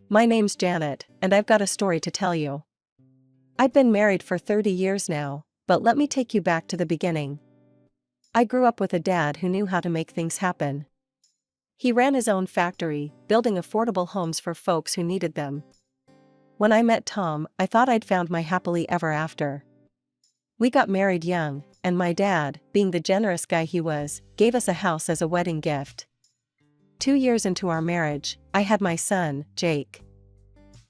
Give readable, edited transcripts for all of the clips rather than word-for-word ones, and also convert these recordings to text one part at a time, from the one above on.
My name's Janet, and I've got a story to tell you. I've been married for 30 years now, but let me take you back to the beginning. I grew up with a dad who knew how to make things happen. He ran his own factory, building affordable homes for folks who needed them. When I met Tom, I thought I'd found my happily ever after. We got married young, and my dad, being the generous guy he was, gave us a house as a wedding gift. 2 years into our marriage, I had my son, Jake.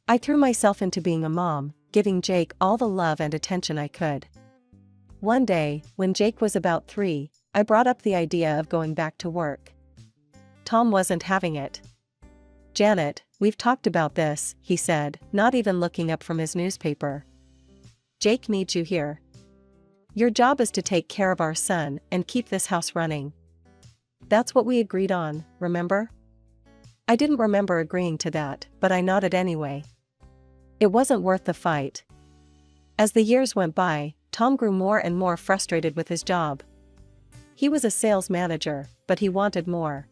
I threw myself into being a mom, giving Jake all the love and attention I could. One day, when Jake was about 3, I brought up the idea of going back to work. Tom wasn't having it. "Janet, we've talked about this," he said, not even looking up from his newspaper. "Jake needs you here. Your job is to take care of our son and keep this house running." That's what we agreed on, remember? I didn't remember agreeing to that, but I nodded anyway. It wasn't worth the fight. As the years went by, Tom grew more and more frustrated with his job. He was a sales manager, but he wanted more.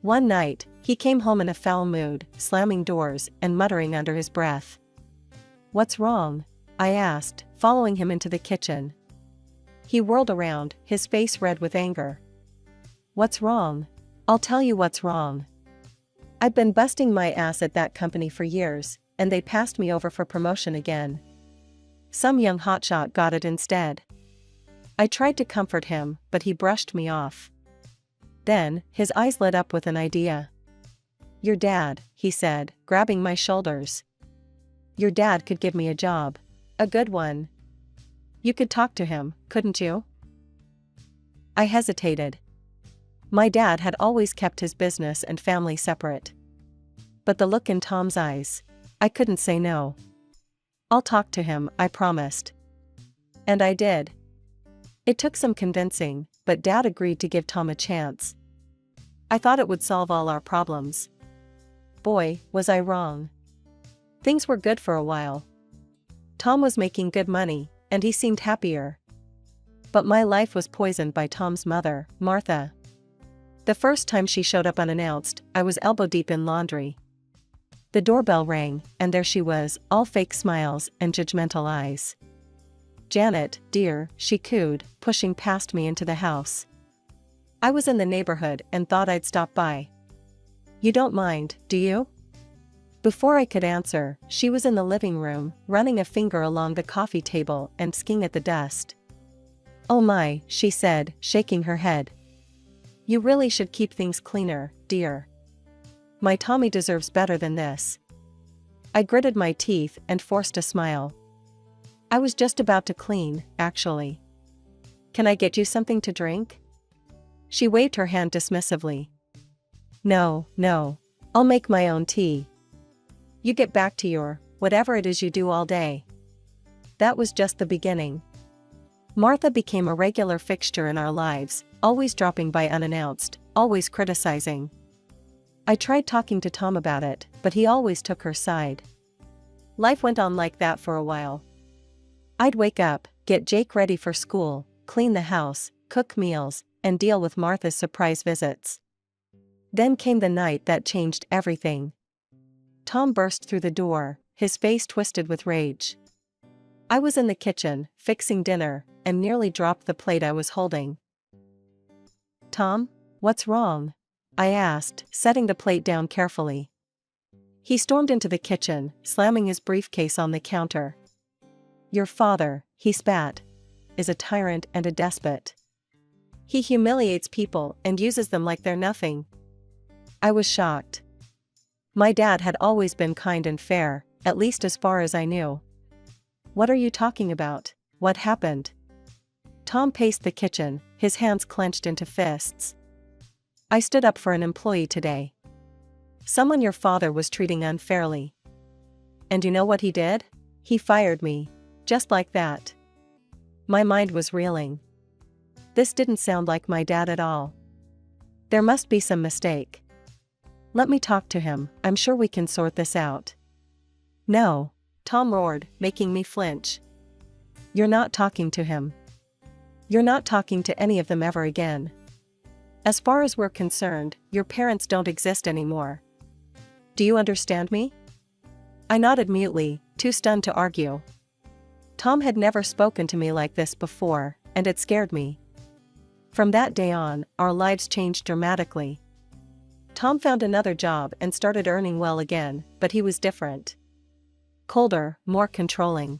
One night, he came home in a foul mood, slamming doors and muttering under his breath. "What's wrong?" I asked, following him into the kitchen. He whirled around, his face red with anger. "What's wrong? I'll tell you what's wrong. I've been busting my ass at that company for years, and they passed me over for promotion again. Some young hotshot got it instead." I tried to comfort him, but he brushed me off. Then, his eyes lit up with an idea. "Your dad," he said, grabbing my shoulders. "Your dad could give me a job. A good one. You could talk to him, couldn't you?" I hesitated. My dad had always kept his business and family separate. But the look in Tom's eyes, I couldn't say no. "I'll talk to him," I promised. And I did. It took some convincing, but Dad agreed to give Tom a chance. I thought it would solve all our problems. Boy, was I wrong. Things were good for a while. Tom was making good money, and he seemed happier. But my life was poisoned by Tom's mother, Martha. The first time she showed up unannounced, I was elbow-deep in laundry. The doorbell rang, and there she was, all fake smiles and judgmental eyes. "Janet, dear," she cooed, pushing past me into the house. I was in the neighborhood and thought I'd stop by. "You don't mind, do you?" Before I could answer, she was in the living room, running a finger along the coffee table and skiing at the dust. "Oh my," she said, shaking her head. "You really should keep things cleaner, dear. My Tommy deserves better than this." I gritted my teeth and forced a smile. "I was just about to clean, actually. Can I get you something to drink?" She waved her hand dismissively. No, I'll make my own tea. You get back to your, whatever it is you do all day." That was just the beginning. Martha became a regular fixture in our lives, always dropping by unannounced, always criticizing. I tried talking to Tom about it, but he always took her side. Life went on like that for a while. I'd wake up, get Jake ready for school, clean the house, cook meals, and deal with Martha's surprise visits. Then came the night that changed everything. Tom burst through the door, his face twisted with rage. I was in the kitchen, fixing dinner, and nearly dropped the plate I was holding. "Tom, what's wrong?" I asked, setting the plate down carefully. He stormed into the kitchen, slamming his briefcase on the counter. "Your father," he spat, "is a tyrant and a despot. He humiliates people and uses them like they're nothing." I was shocked. My dad had always been kind and fair, at least as far as I knew. "What are you talking about? What happened?" Tom paced the kitchen, his hands clenched into fists. "I stood up for an employee today. Someone your father was treating unfairly. And you know what he did? He fired me. Just like that." My mind was reeling. This didn't sound like my dad at all. There must be some mistake. "Let me talk to him, I'm sure we can sort this out." "No," Tom roared, making me flinch. "You're not talking to him. You're not talking to any of them ever again. As far as we're concerned, your parents don't exist anymore. Do you understand me?" I nodded mutely, too stunned to argue. Tom had never spoken to me like this before, and it scared me. From that day on, our lives changed dramatically. Tom found another job and started earning well again, but he was different. Colder, more controlling.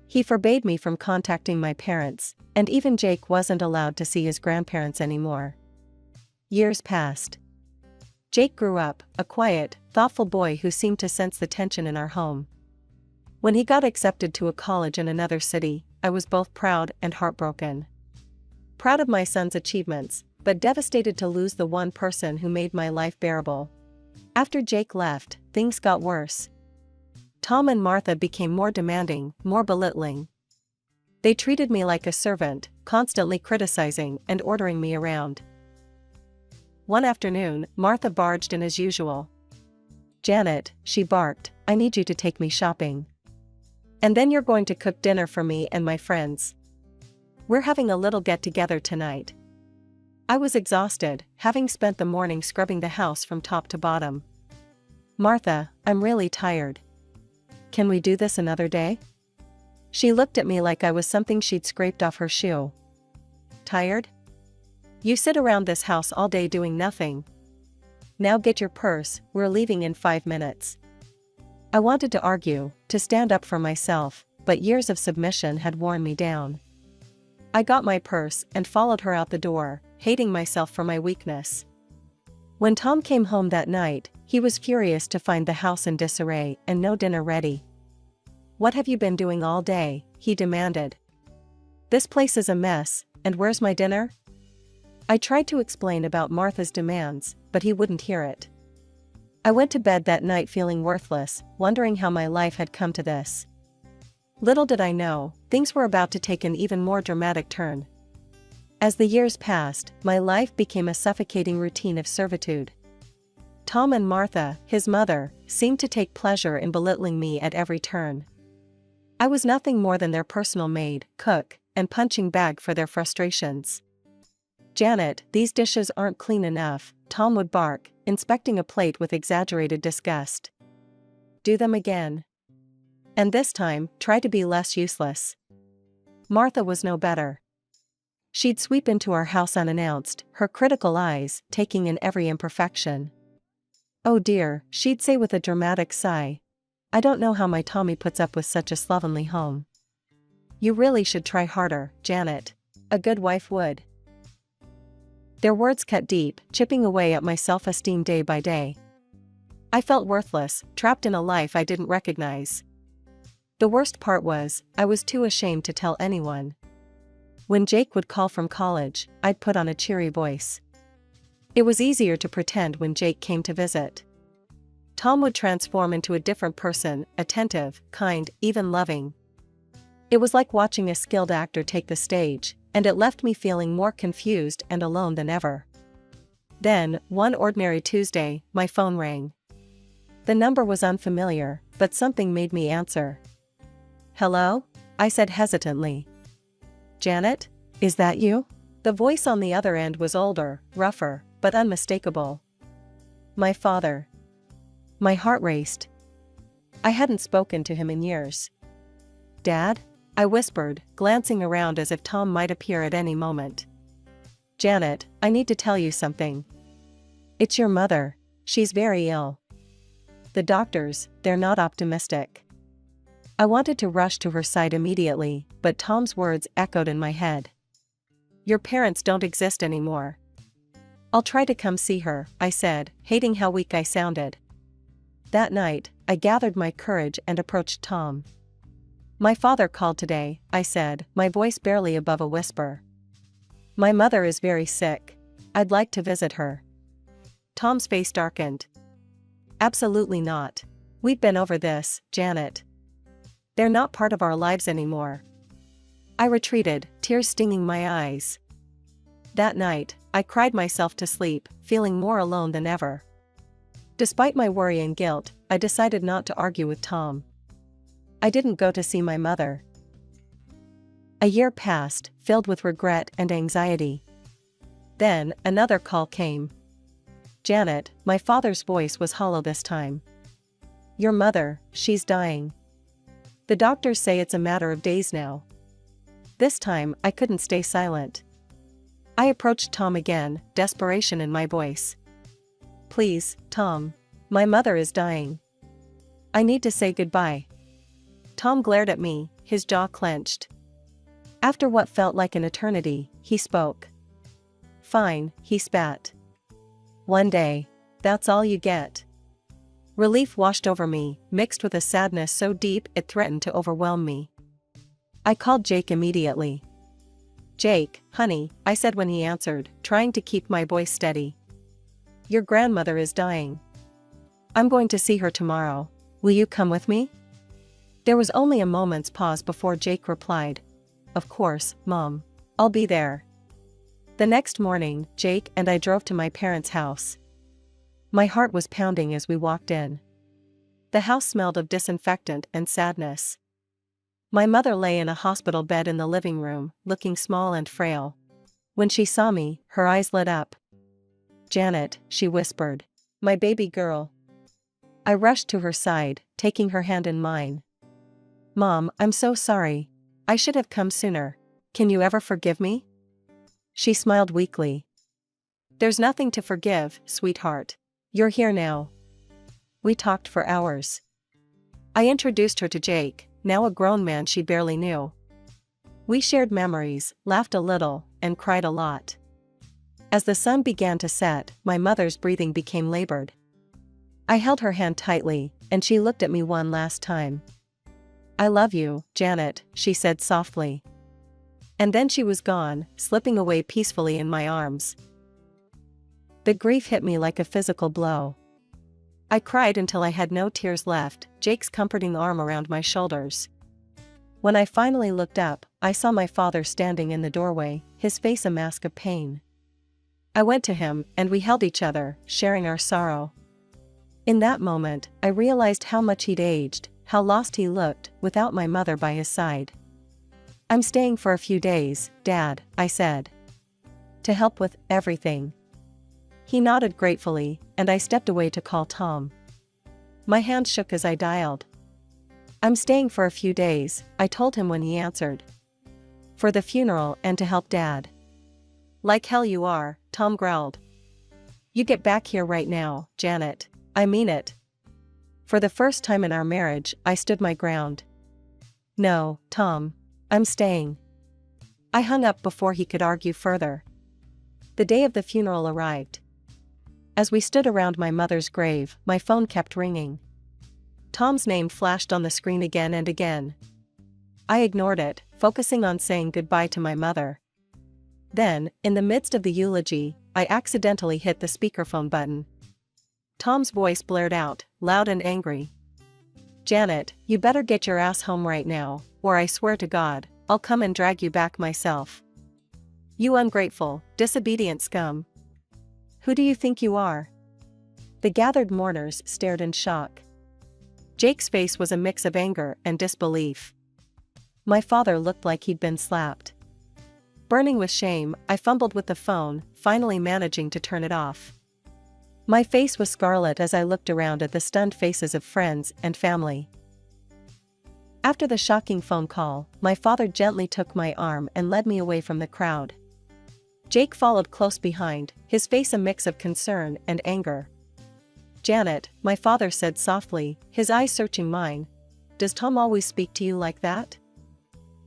He forbade me from contacting my parents, and even Jake wasn't allowed to see his grandparents anymore. Years passed. Jake grew up, a quiet, thoughtful boy who seemed to sense the tension in our home. When he got accepted to a college in another city, I was both proud and heartbroken. Proud of my son's achievements, but devastated to lose the one person who made my life bearable. After Jake left, things got worse. Tom and Martha became more demanding, more belittling. They treated me like a servant, constantly criticizing and ordering me around. One afternoon, Martha barged in as usual. "Janet," she barked, "I need you to take me shopping. And then you're going to cook dinner for me and my friends. We're having a little get-together tonight." I was exhausted, having spent the morning scrubbing the house from top to bottom. "Martha, I'm really tired. Can we do this another day?" She looked at me like I was something she'd scraped off her shoe. "Tired? You sit around this house all day doing nothing. Now get your purse, we're leaving in 5 minutes." I wanted to argue, to stand up for myself, but years of submission had worn me down. I got my purse and followed her out the door, hating myself for my weakness. When Tom came home that night, he was furious to find the house in disarray and no dinner ready. "What have you been doing all day?" he demanded. "This place is a mess, and where's my dinner?" I tried to explain about Martha's demands, but he wouldn't hear it. I went to bed that night feeling worthless, wondering how my life had come to this. Little did I know, things were about to take an even more dramatic turn. As the years passed, my life became a suffocating routine of servitude. Tom and Martha, his mother, seemed to take pleasure in belittling me at every turn. I was nothing more than their personal maid, cook, and punching bag for their frustrations. "Janet, these dishes aren't clean enough," Tom would bark, inspecting a plate with exaggerated disgust. "Do them again. And this time, try to be less useless." Martha was no better. She'd sweep into our house unannounced, her critical eyes taking in every imperfection. "Oh dear," she'd say with a dramatic sigh. "I don't know how my Tommy puts up with such a slovenly home. You really should try harder, Janet. A good wife would." Their words cut deep, chipping away at my self-esteem day by day. I felt worthless, trapped in a life I didn't recognize. The worst part was, I was too ashamed to tell anyone. When Jake would call from college, I'd put on a cheery voice. It was easier to pretend when Jake came to visit. Tom would transform into a different person, attentive, kind, even loving. It was like watching a skilled actor take the stage, and it left me feeling more confused and alone than ever. Then, one ordinary Tuesday, my phone rang. The number was unfamiliar, but something made me answer. "Hello?" I said hesitantly. "Janet? Is that you?" The voice on the other end was older, rougher, but unmistakable. My father. My heart raced. I hadn't spoken to him in years. "Dad?" I whispered, glancing around as if Tom might appear at any moment. "Janet, I need to tell you something. It's your mother. She's very ill. The doctors, they're not optimistic." I wanted to rush to her side immediately, but Tom's words echoed in my head. "Your parents don't exist anymore." "I'll try to come see her," I said, hating how weak I sounded. That night, I gathered my courage and approached Tom. "My father called today," I said, my voice barely above a whisper. "My mother is very sick. I'd like to visit her." Tom's face darkened. "Absolutely not. We've been over this, Janet. They're not part of our lives anymore." I retreated, tears stinging my eyes. That night, I cried myself to sleep, feeling more alone than ever. Despite my worry and guilt, I decided not to argue with Tom. I didn't go to see my mother. A year passed, filled with regret and anxiety. Then, another call came. "Janet," my father's voice was hollow this time. Your mother, she's dying. The doctors say it's a matter of days now. This time, I couldn't stay silent. I approached Tom again, desperation in my voice. Please, Tom. My mother is dying. I need to say goodbye. Tom glared at me, his jaw clenched. After what felt like an eternity, he spoke. Fine, he spat. One day. That's all you get. Relief washed over me, mixed with a sadness so deep it threatened to overwhelm me. I called Jake immediately. Jake, honey, I said when he answered, trying to keep my voice steady. Your grandmother is dying. I'm going to see her tomorrow. Will you come with me? There was only a moment's pause before Jake replied. Of course, Mom. I'll be there. The next morning, Jake and I drove to my parents' house. My heart was pounding as we walked in. The house smelled of disinfectant and sadness. My mother lay in a hospital bed in the living room, looking small and frail. When she saw me, her eyes lit up. Janet, she whispered. My baby girl. I rushed to her side, taking her hand in mine. Mom, I'm so sorry. I should have come sooner. Can you ever forgive me? She smiled weakly. There's nothing to forgive, sweetheart. You're here now. We talked for hours. I introduced her to Jake, now a grown man she barely knew. We shared memories, laughed a little, and cried a lot. As the sun began to set, my mother's breathing became labored. I held her hand tightly, and she looked at me one last time. I love you, Janet, she said softly. And then she was gone, slipping away peacefully in my arms. The grief hit me like a physical blow. I cried until I had no tears left, Jake's comforting arm around my shoulders. When I finally looked up, I saw my father standing in the doorway, his face a mask of pain. I went to him, and we held each other, sharing our sorrow. In that moment, I realized how much he'd aged, how lost he looked, without my mother by his side. I'm staying for a few days, Dad, I said. To help with everything. He nodded gratefully, and I stepped away to call Tom. My hand shook as I dialed. I'm staying for a few days, I told him when he answered. For the funeral and to help Dad. Like hell you are, Tom growled. You get back here right now, Janet. I mean it. For the first time in our marriage, I stood my ground. No, Tom. I'm staying. I hung up before he could argue further. The day of the funeral arrived. As we stood around my mother's grave, my phone kept ringing. Tom's name flashed on the screen again and again. I ignored it, focusing on saying goodbye to my mother. Then, in the midst of the eulogy, I accidentally hit the speakerphone button. Tom's voice blared out, loud and angry. Janet, you better get your ass home right now, or I swear to God, I'll come and drag you back myself. You ungrateful, disobedient scum. Who do you think you are? The gathered mourners stared in shock. Jake's face was a mix of anger and disbelief. My father looked like he'd been slapped. Burning with shame, I fumbled with the phone, finally managing to turn it off. My face was scarlet as I looked around at the stunned faces of friends and family. After the shocking phone call, my father gently took my arm and led me away from the crowd. Jake followed close behind, his face a mix of concern and anger. Janet, my father said softly, his eyes searching mine. Does Tom always speak to you like that?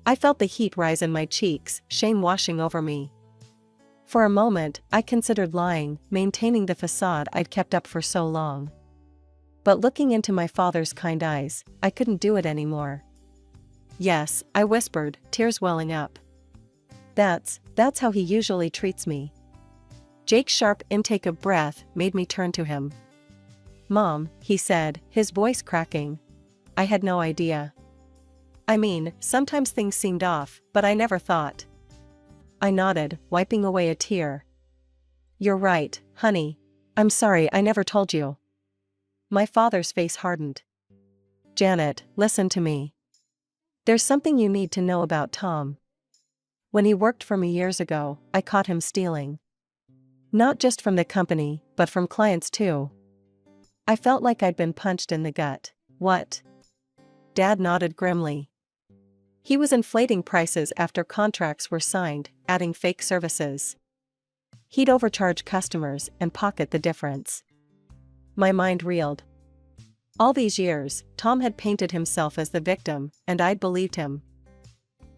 I felt the heat rise in my cheeks, shame washing over me. For a moment, I considered lying, maintaining the facade I'd kept up for so long. But looking into my father's kind eyes, I couldn't do it anymore. Yes, I whispered, tears welling up. That's how he usually treats me. Jake's sharp intake of breath made me turn to him. Mom, he said, his voice cracking. I had no idea. I mean, sometimes things seemed off, but I never thought. I nodded, wiping away a tear. You're right, honey. I'm sorry I never told you. My father's face hardened. Janet, listen to me. There's something you need to know about Tom. When he worked for me years ago, I caught him stealing. Not just from the company, but from clients too. I felt like I'd been punched in the gut. What? Dad nodded grimly. He was inflating prices after contracts were signed, adding fake services. He'd overcharge customers and pocket the difference. My mind reeled. All these years, Tom had painted himself as the victim, and I'd believed him.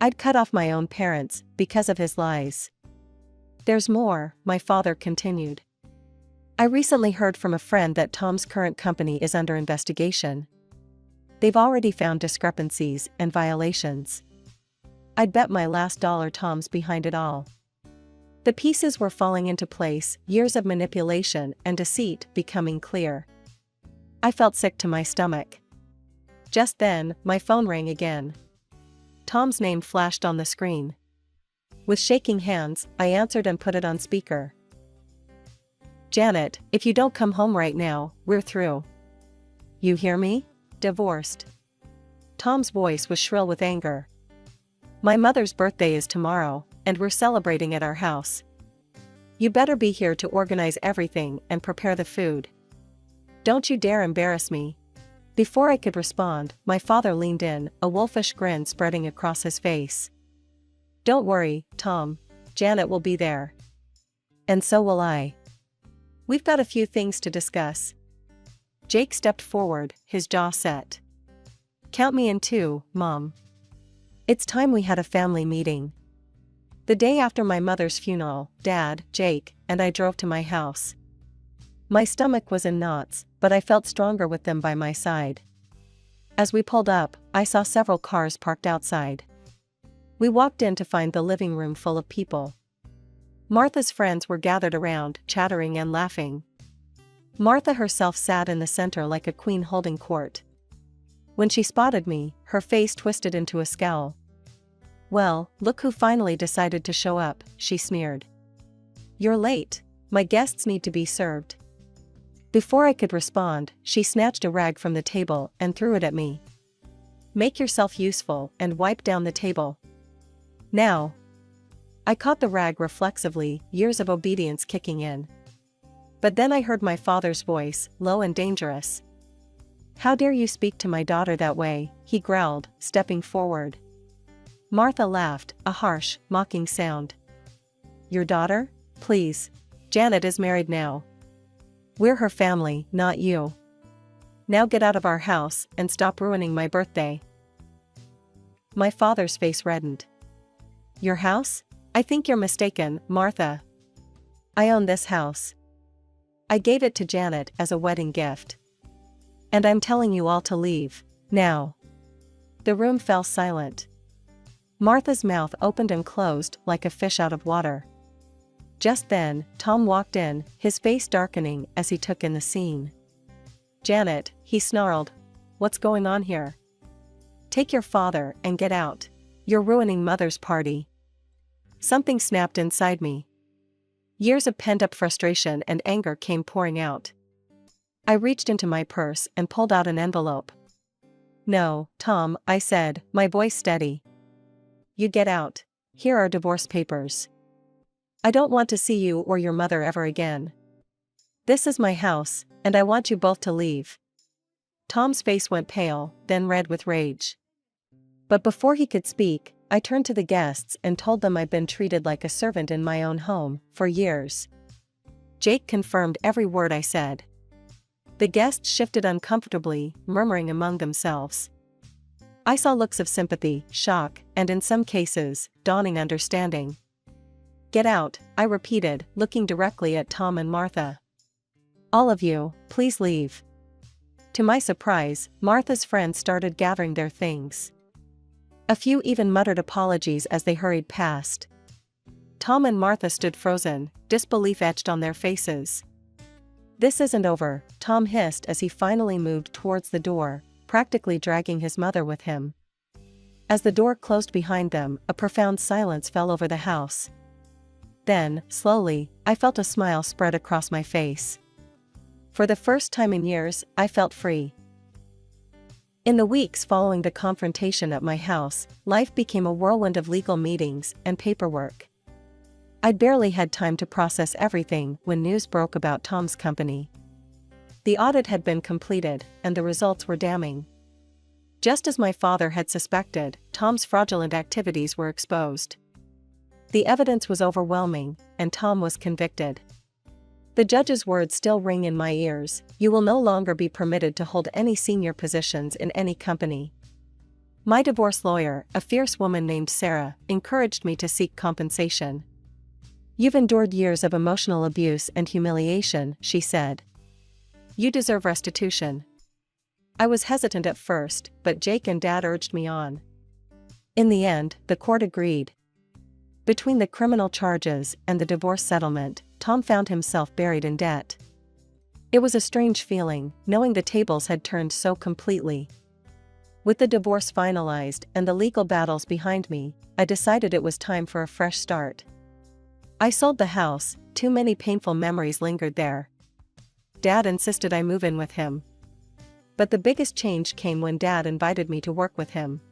I'd cut off my own parents because of his lies. There's more, my father continued. I recently heard from a friend that Tom's current company is under investigation. They've already found discrepancies and violations. I'd bet my last dollar Tom's behind it all. The pieces were falling into place, years of manipulation and deceit becoming clear. I felt sick to my stomach. Just then, my phone rang again. Tom's name flashed on the screen. With shaking hands, I answered and put it on speaker. Janet, if you don't come home right now, we're through. You hear me? Divorced. Tom's voice was shrill with anger. My mother's birthday is tomorrow, and we're celebrating at our house. You better be here to organize everything and prepare the food. Don't you dare embarrass me. Before I could respond, my father leaned in, a wolfish grin spreading across his face. Don't worry, Tom. Janet will be there. And so will I. We've got a few things to discuss. Jake stepped forward, his jaw set. Count me in too, Mom. It's time we had a family meeting. The day after my mother's funeral, Dad, Jake, and I drove to my house. My stomach was in knots, but I felt stronger with them by my side. As we pulled up, I saw several cars parked outside. We walked in to find the living room full of people. Martha's friends were gathered around, chattering and laughing. Martha herself sat in the center like a queen holding court. When she spotted me, her face twisted into a scowl. Well, look who finally decided to show up, she sneered. You're late. My guests need to be served. Before I could respond, she snatched a rag from the table and threw it at me. Make yourself useful and wipe down the table. Now. I caught the rag reflexively, years of obedience kicking in. But then I heard my father's voice, low and dangerous. How dare you speak to my daughter that way, he growled, stepping forward. Martha laughed, a harsh, mocking sound. Your daughter? Please. Janet is married now. We're her family, not you. Now get out of our house and stop ruining my birthday. My father's face reddened. Your house? I think you're mistaken, Martha. I own this house. I gave it to Janet as a wedding gift. And I'm telling you all to leave, now. The room fell silent. Martha's mouth opened and closed like a fish out of water. Just then, Tom walked in, his face darkening as he took in the scene. Janet, he snarled. What's going on here? Take your father and get out. You're ruining Mother's party. Something snapped inside me. Years of pent-up frustration and anger came pouring out. I reached into my purse and pulled out an envelope. No, Tom, I said, my voice steady. You get out. Here are divorce papers. I don't want to see you or your mother ever again. This is my house, and I want you both to leave. Tom's face went pale, then red with rage. But before he could speak, I turned to the guests and told them I'd been treated like a servant in my own home, for years. Jake confirmed every word I said. The guests shifted uncomfortably, murmuring among themselves. I saw looks of sympathy, shock, and in some cases, dawning understanding. Get out, I repeated, looking directly at Tom and Martha. All of you, please leave. To my surprise, Martha's friends started gathering their things. A few even muttered apologies as they hurried past. Tom and Martha stood frozen, disbelief etched on their faces. This isn't over, Tom hissed as he finally moved towards the door, practically dragging his mother with him. As the door closed behind them, a profound silence fell over the house. Then, slowly, I felt a smile spread across my face. For the first time in years, I felt free. In the weeks following the confrontation at my house, life became a whirlwind of legal meetings and paperwork. I'd barely had time to process everything when news broke about Tom's company. The audit had been completed, and the results were damning. Just as my father had suspected, Tom's fraudulent activities were exposed. The evidence was overwhelming, and Tom was convicted. The judge's words still ring in my ears: "You will no longer be permitted to hold any senior positions in any company." My divorce lawyer, a fierce woman named Sarah, encouraged me to seek compensation. "You've endured years of emotional abuse and humiliation," she said. "You deserve restitution." I was hesitant at first, but Jake and Dad urged me on. In the end, the court agreed. Between the criminal charges and the divorce settlement, Tom found himself buried in debt. It was a strange feeling, knowing the tables had turned so completely. With the divorce finalized and the legal battles behind me, I decided it was time for a fresh start. I sold the house, too many painful memories lingered there. Dad insisted I move in with him. But the biggest change came when Dad invited me to work with him.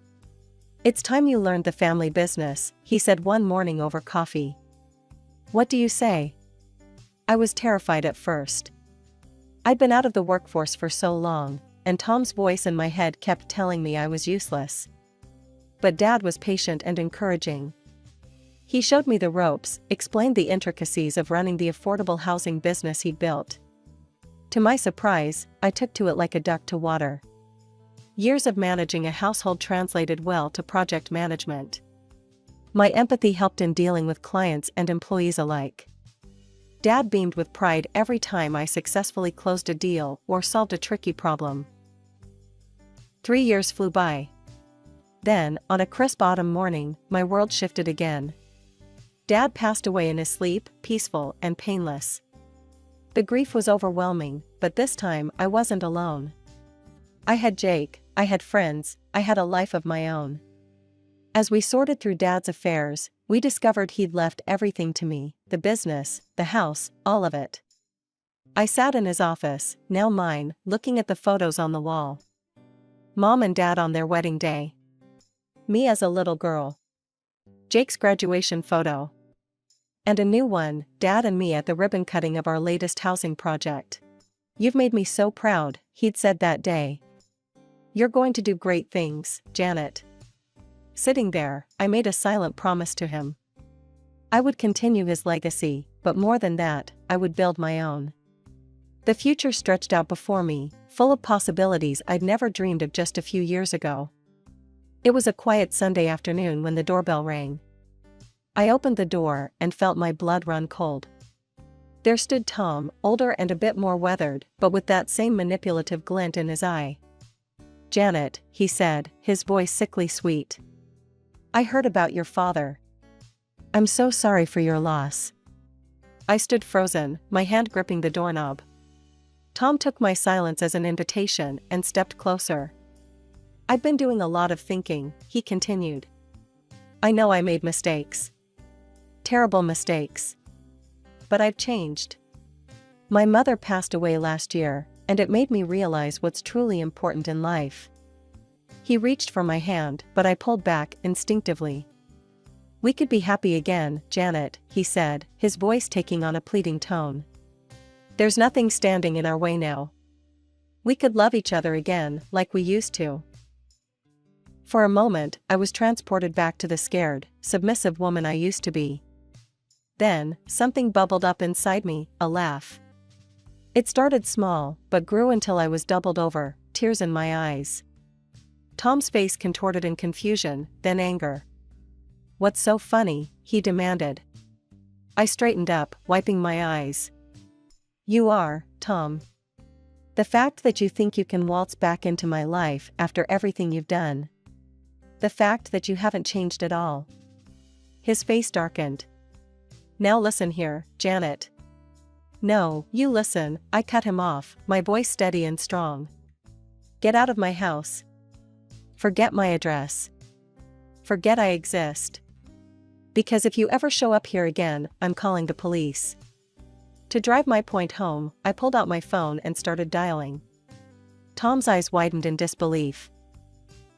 "It's time you learned the family business," he said one morning over coffee. "What do you say?" I was terrified at first. I'd been out of the workforce for so long, and Tom's voice in my head kept telling me I was useless. But Dad was patient and encouraging. He showed me the ropes, explained the intricacies of running the affordable housing business he'd built. To my surprise, I took to it like a duck to water. Years of managing a household translated well to project management. My empathy helped in dealing with clients and employees alike. Dad beamed with pride every time I successfully closed a deal or solved a tricky problem. 3 years flew by. Then, on a crisp autumn morning, my world shifted again. Dad passed away in his sleep, peaceful and painless. The grief was overwhelming, but this time I wasn't alone. I had Jake, I had friends, I had a life of my own. As we sorted through Dad's affairs, we discovered he'd left everything to me: the business, the house, all of it. I sat in his office, now mine, looking at the photos on the wall. Mom and Dad on their wedding day. Me as a little girl. Jake's graduation photo. And a new one, Dad and me at the ribbon cutting of our latest housing project. "You've made me so proud," he'd said that day. "You're going to do great things, Janet." Sitting there, I made a silent promise to him. I would continue his legacy, but more than that, I would build my own. The future stretched out before me, full of possibilities I'd never dreamed of just a few years ago. It was a quiet Sunday afternoon when the doorbell rang. I opened the door and felt my blood run cold. There stood Tom, older and a bit more weathered, but with that same manipulative glint in his eye. "Janet," he said, his voice sickly sweet. "I heard about your father. I'm so sorry for your loss." I stood frozen, my hand gripping the doorknob. Tom took my silence as an invitation and stepped closer. "I've been doing a lot of thinking," he continued. "I know I made mistakes. Terrible mistakes. But I've changed. My mother passed away last year, and it made me realize what's truly important in life." He reached for my hand, but I pulled back instinctively. "We could be happy again, Janet," he said, his voice taking on a pleading tone. "There's nothing standing in our way now. We could love each other again, like we used to." For a moment, I was transported back to the scared, submissive woman I used to be. Then, something bubbled up inside me, a laugh. It started small, but grew until I was doubled over, tears in my eyes. Tom's face contorted in confusion, then anger. "What's so funny?" he demanded. I straightened up, wiping my eyes. "You are, Tom. The fact that you think you can waltz back into my life after everything you've done. The fact that you haven't changed at all." His face darkened. "Now listen here, Janet." "No, you listen," I cut him off, my voice steady and strong. "Get out of my house. Forget my address. Forget I exist. Because if you ever show up here again, I'm calling the police." To drive my point home, I pulled out my phone and started dialing. Tom's eyes widened in disbelief.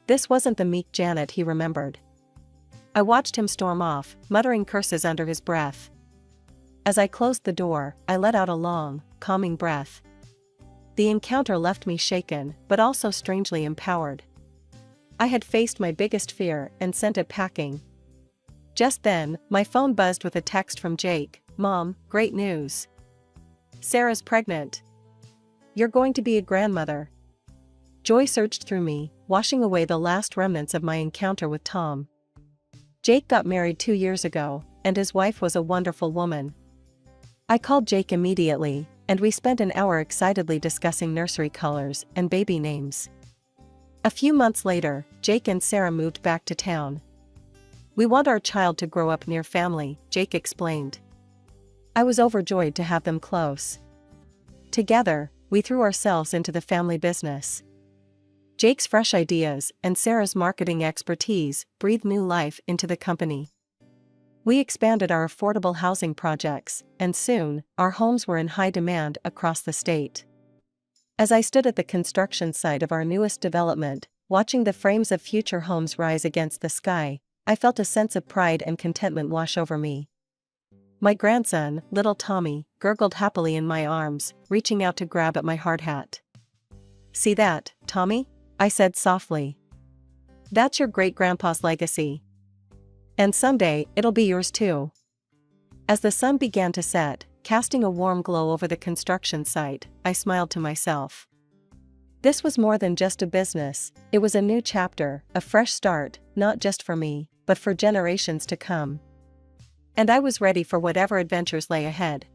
This wasn't the meek Janet he remembered. I watched him storm off, muttering curses under his breath. As I closed the door, I let out a long, calming breath. The encounter left me shaken, but also strangely empowered. I had faced my biggest fear and sent it packing. Just then, my phone buzzed with a text from Jake. "Mom, great news. Sarah's pregnant. You're going to be a grandmother." Joy surged through me, washing away the last remnants of my encounter with Tom. Jake got married 2 years ago, and his wife was a wonderful woman. I called Jake immediately, and we spent an hour excitedly discussing nursery colors and baby names. A few months later, Jake and Sarah moved back to town. "We want our child to grow up near family," Jake explained. I was overjoyed to have them close. Together, we threw ourselves into the family business. Jake's fresh ideas and Sarah's marketing expertise breathed new life into the company. We expanded our affordable housing projects, and soon, our homes were in high demand across the state. As I stood at the construction site of our newest development, watching the frames of future homes rise against the sky, I felt a sense of pride and contentment wash over me. My grandson, little Tommy, gurgled happily in my arms, reaching out to grab at my hard hat. "See that, Tommy?" I said softly. "That's your great-grandpa's legacy. And someday, it'll be yours too." As the sun began to set, casting a warm glow over the construction site, I smiled to myself. This was more than just a business, it was a new chapter, a fresh start, not just for me, but for generations to come. And I was ready for whatever adventures lay ahead.